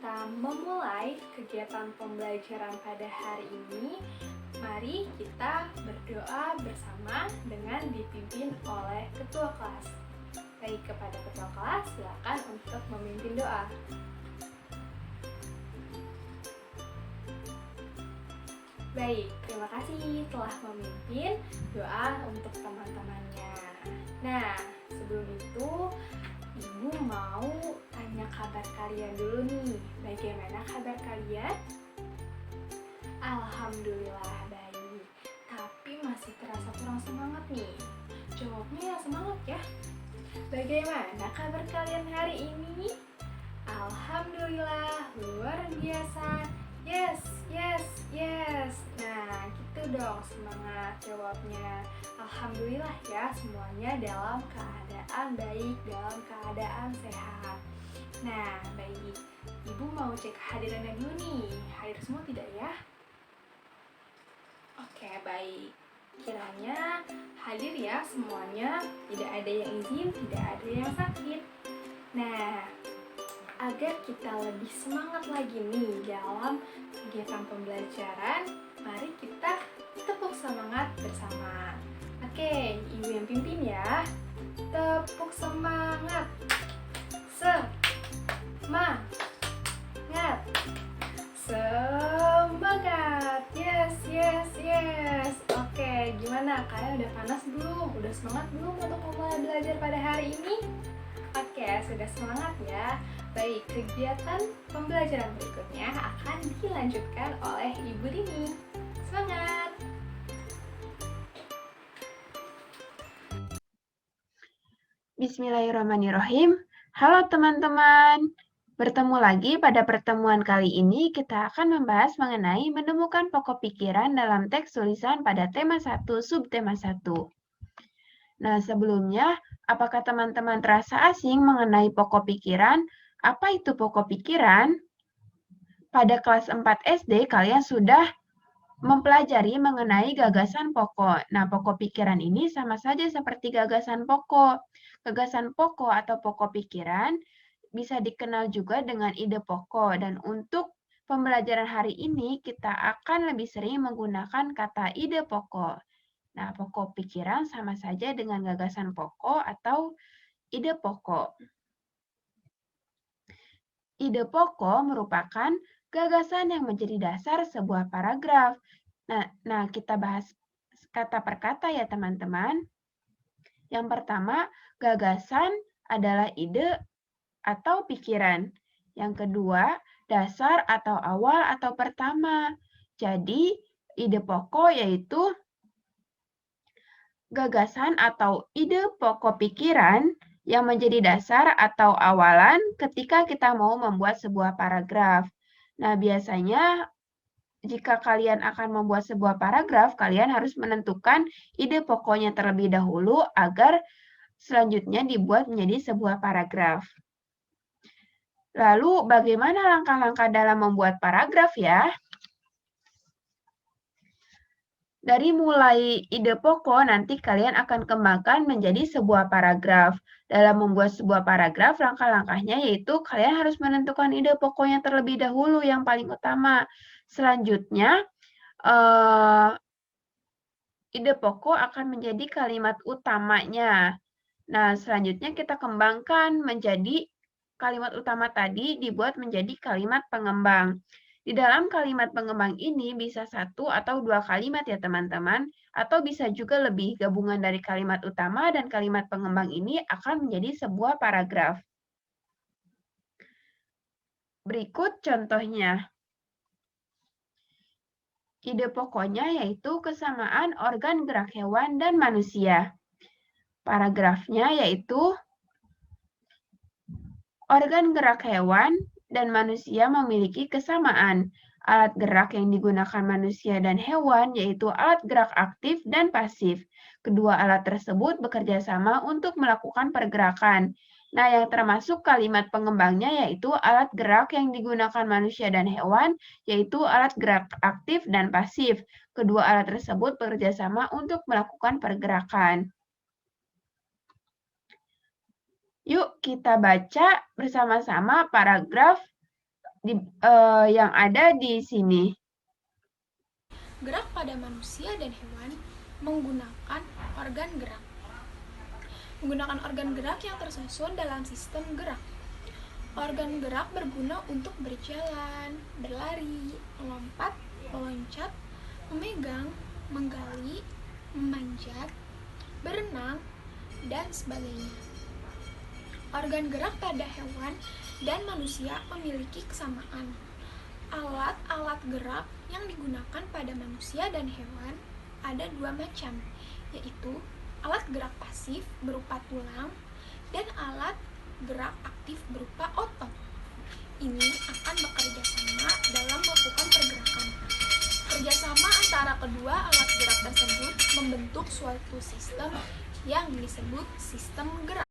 kita memulai kegiatan pembelajaran pada hari ini, mari kita berdoa bersama dengan dipimpin oleh ketua kelas. Baik, kepada ketua kelas, silakan untuk memimpin doa. Baik, terima kasih telah memimpin doa untuk teman-temannya. Nah, sebelum itu, Ibu mau tanya kabar kalian dulu nih. Bagaimana kabar kalian? Alhamdulillah baik. Tapi masih terasa kurang semangat nih. Jawabnya yang semangat ya. Bagaimana kabar kalian hari ini? Alhamdulillah, luar biasa. Yes, yes, yes. Nah, gitu dong semangat jawabnya. Alhamdulillah ya, semuanya dalam keadaan baik, dalam keadaan sehat. Nah, baik. Ibu mau cek hadirannya dulu nih. Hadir semua tidak ya? Oke, baik. Kiranya hadir ya semuanya. Tidak ada yang izin, tidak ada yang sakit. Nah, agar kita lebih semangat lagi nih dalam kegiatan pembelajaran, mari kita tepuk semangat bersama. Oke, Ibu yang pimpin ya. Tepuk semangat. Semangat. Semangat. Yes, yes, yes. Oke, gimana? Kalian udah panas belum? Udah semangat belum untuk memulai belajar pada hari ini? Oke, sudah semangat ya. Baik, kegiatan pembelajaran berikutnya akan dilanjutkan oleh Ibu Rini. Semangat! Bismillahirrahmanirrahim. Halo teman-teman. Bertemu lagi pada pertemuan kali ini kita akan membahas mengenai menemukan pokok pikiran dalam teks tulisan pada tema 1 subtema 1. Nah, sebelumnya, apakah teman-teman terasa asing mengenai pokok pikiran? Apa itu pokok pikiran? Pada kelas 4 SD, kalian sudah mempelajari mengenai gagasan pokok. Nah, pokok pikiran ini sama saja seperti gagasan pokok. Gagasan pokok atau pokok pikiran bisa dikenal juga dengan ide pokok. Dan untuk pembelajaran hari ini, kita akan lebih sering menggunakan kata ide pokok. Nah, pokok pikiran sama saja dengan gagasan pokok atau ide pokok. Ide pokok merupakan gagasan yang menjadi dasar sebuah paragraf. Nah, kita bahas kata per kata ya teman-teman. Yang pertama, gagasan adalah ide atau pikiran. Yang kedua, dasar atau awal atau pertama. Jadi, ide pokok yaitu gagasan atau ide pokok pikiran yang menjadi dasar atau awalan ketika kita mau membuat sebuah paragraf. Nah, biasanya jika kalian akan membuat sebuah paragraf, kalian harus menentukan ide pokoknya terlebih dahulu agar selanjutnya dibuat menjadi sebuah paragraf. Lalu, bagaimana langkah-langkah dalam membuat paragraf ya? Dari mulai ide pokok, nanti kalian akan kembangkan menjadi sebuah paragraf. Dalam membuat sebuah paragraf, langkah-langkahnya yaitu kalian harus menentukan ide pokoknya terlebih dahulu yang paling utama. Selanjutnya, ide pokok akan menjadi kalimat utamanya. Nah, selanjutnya kita kembangkan menjadi kalimat utama tadi dibuat menjadi kalimat pengembang. Di dalam kalimat pengembang ini bisa 1 atau 2 kalimat ya teman-teman, atau bisa juga lebih. Gabungan dari kalimat utama dan kalimat pengembang ini akan menjadi sebuah paragraf. Berikut contohnya. Ide pokoknya yaitu kesamaan organ gerak hewan dan manusia. Paragrafnya yaitu organ gerak hewan dan manusia memiliki kesamaan. Alat gerak yang digunakan manusia dan hewan yaitu alat gerak aktif dan pasif. Kedua alat tersebut bekerja sama untuk melakukan pergerakan. Nah, yang termasuk kalimat pengembangnya yaitu alat gerak yang digunakan manusia dan hewan yaitu alat gerak aktif dan pasif. Kedua alat tersebut bekerja sama untuk melakukan pergerakan. Yuk kita baca bersama-sama paragraf yang ada di sini. Gerak pada manusia dan hewan menggunakan organ gerak. Menggunakan organ gerak yang tersusun dalam sistem gerak. Organ gerak berguna untuk berjalan, berlari, melompat, meloncat, memegang, menggali, memanjat, berenang, dan sebagainya. Organ gerak pada hewan dan manusia memiliki kesamaan. Alat-alat gerak yang digunakan pada manusia dan hewan ada dua macam, yaitu alat gerak pasif berupa tulang dan alat gerak aktif berupa otot. Ini akan bekerja sama dalam melakukan pergerakan. Kerjasama antara kedua alat gerak tersebut membentuk suatu sistem yang disebut sistem gerak.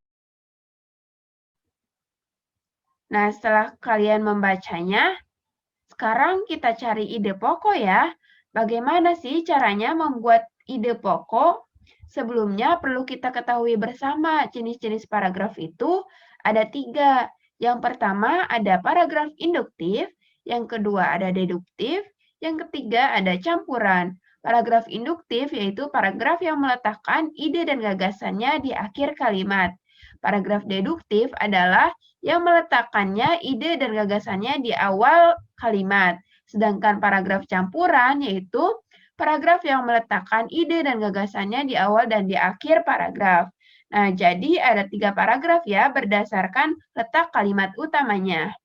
Nah, setelah kalian membacanya, sekarang kita cari ide pokok ya. Bagaimana sih caranya membuat ide pokok? Sebelumnya perlu kita ketahui bersama jenis-jenis paragraf itu ada 3. Yang pertama ada paragraf induktif, yang kedua ada deduktif, yang ketiga ada campuran. Paragraf induktif yaitu paragraf yang meletakkan ide dan gagasannya di akhir kalimat. Paragraf deduktif adalah yang meletakkannya ide dan gagasannya di awal kalimat. Sedangkan paragraf campuran yaitu paragraf yang meletakkan ide dan gagasannya di awal dan di akhir paragraf. Nah, jadi ada 3 paragraf ya berdasarkan letak kalimat utamanya.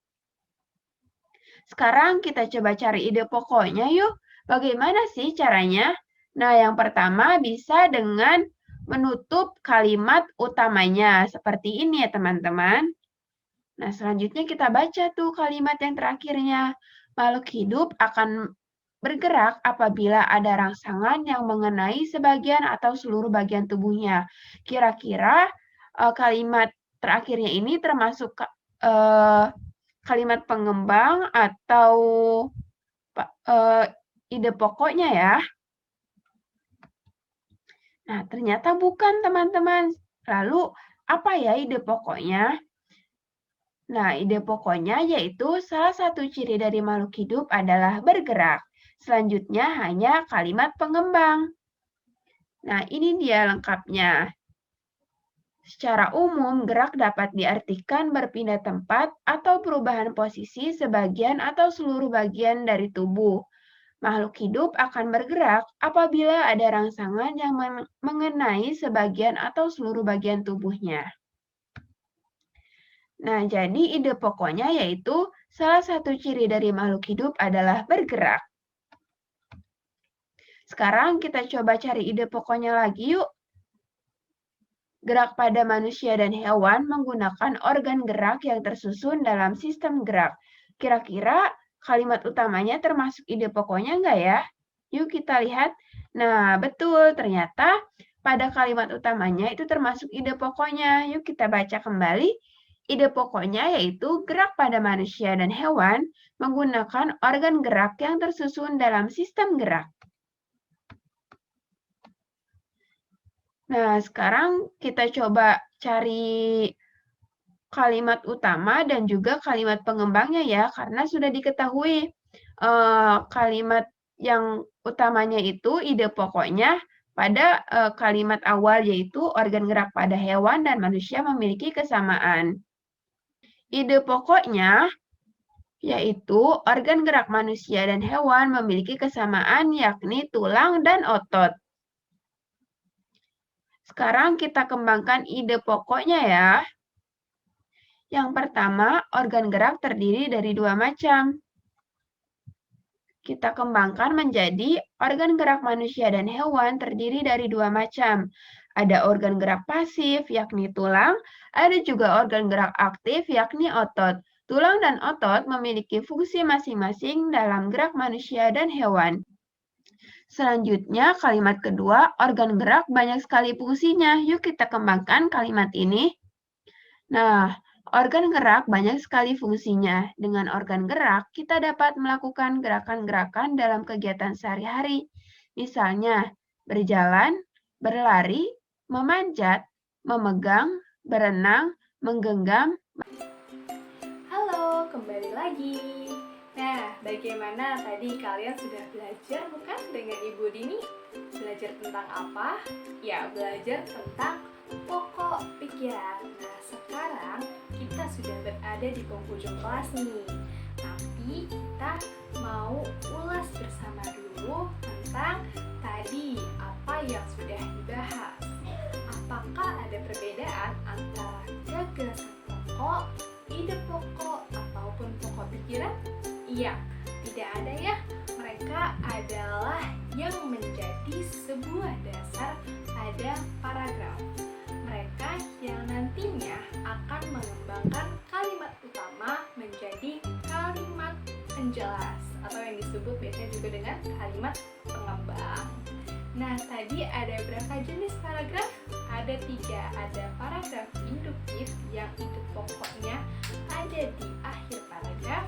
Sekarang kita coba cari ide pokoknya yuk. Bagaimana sih caranya? Nah, yang pertama bisa dengan menutup kalimat utamanya. Seperti ini ya teman-teman. Nah, selanjutnya kita baca tuh kalimat yang terakhirnya. Makhluk hidup akan bergerak apabila ada rangsangan yang mengenai sebagian atau seluruh bagian tubuhnya. Kira-kira kalimat terakhirnya ini termasuk kalimat pengembang atau ide pokoknya ya. Nah, ternyata bukan teman-teman. Lalu, apa ya ide pokoknya? Nah, ide pokoknya yaitu salah satu ciri dari makhluk hidup adalah bergerak. Selanjutnya hanya kalimat pengembang. Nah, ini dia lengkapnya. Secara umum, gerak dapat diartikan berpindah tempat atau perubahan posisi sebagian atau seluruh bagian dari tubuh. Makhluk hidup akan bergerak apabila ada rangsangan yang mengenai sebagian atau seluruh bagian tubuhnya. Nah, jadi ide pokoknya yaitu salah satu ciri dari makhluk hidup adalah bergerak. Sekarang kita coba cari ide pokoknya lagi yuk. Gerak pada manusia dan hewan menggunakan organ gerak yang tersusun dalam sistem gerak. Kira-kira kalimat utamanya termasuk ide pokoknya enggak ya? Yuk kita lihat. Nah, betul. Ternyata pada kalimat utamanya itu termasuk ide pokoknya. Yuk kita baca kembali. Ide pokoknya yaitu gerak pada manusia dan hewan menggunakan organ gerak yang tersusun dalam sistem gerak. Nah, sekarang kita coba cari kalimat utama dan juga kalimat pengembangnya ya, karena sudah diketahui kalimat yang utamanya itu ide pokoknya pada kalimat awal yaitu organ gerak pada hewan dan manusia memiliki kesamaan. Ide pokoknya yaitu organ gerak manusia dan hewan memiliki kesamaan yakni tulang dan otot. Sekarang kita kembangkan ide pokoknya ya. Yang pertama, organ gerak terdiri dari 2 macam. Kita kembangkan menjadi organ gerak manusia dan hewan terdiri dari 2 macam. Ada organ gerak pasif, yakni tulang, ada juga organ gerak aktif, yakni otot. Tulang dan otot memiliki fungsi masing-masing dalam gerak manusia dan hewan. Selanjutnya, kalimat kedua, organ gerak banyak sekali fungsinya. Yuk kita kembangkan kalimat ini. Nah, organ gerak banyak sekali fungsinya. Dengan organ gerak, kita dapat melakukan gerakan-gerakan dalam kegiatan sehari-hari. Misalnya, berjalan, berlari, memanjat, memegang, berenang, menggenggam. Halo, Halo, kembali lagi. Nah, bagaimana tadi kalian sudah belajar bukan dengan Ibu Dini? Belajar tentang apa? Ya, belajar tentang pokok pikiran. Nah, sekarang kita sudah berada di penghujung kelas nih. Tapi kita mau ulas bersama dulu tentang tadi apa yang sudah dibahas. Apakah ada perbedaan antara gagasan pokok, ide pokok, ataupun pokok pikiran? Iya, tidak ada ya. Mereka adalah yang menjadi sebuah dasar pada paragraf. Mereka yang nantinya akan mengembangkan kalimat utama menjadi kalimat penjelas atau yang disebut biasanya juga dengan kalimat pengembang. Nah, tadi ada berapa jenis paragraf? Ada 3. Ada paragraf induktif yang itu pokoknya ada di akhir paragraf.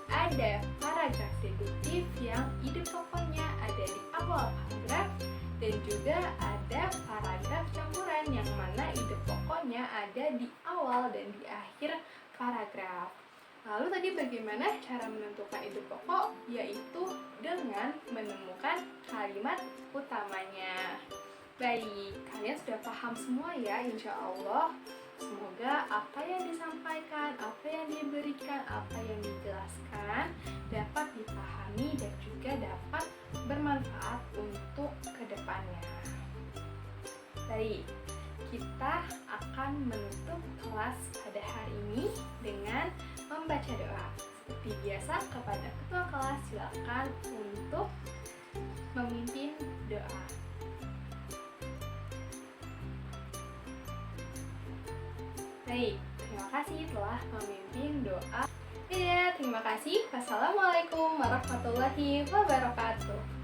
Ada paragraf deduktif yang ide pokoknya ada di awal paragraf. Dan juga ada paragraf campuran yang mana ide pokoknya ada di awal dan di akhir paragraf. Lalu tadi bagaimana cara menentukan ide pokok? Yaitu dengan menemukan kalimat utamanya. Baik, kalian sudah paham semua ya, insya Allah. Semoga apa yang disampaikan, apa yang diberikan, apa yang dijelaskan dapat dipahami dan juga dapat bermanfaat untuk kedepannya. Baik, kita akan menutup kelas pada hari ini dengan membaca doa. Seperti biasa, kepada ketua kelas silakan untuk memimpin doa. Baik, terima kasih telah memimpin doa. Ya, terima kasih. Wassalamualaikum warahmatullahi wabarakatuh.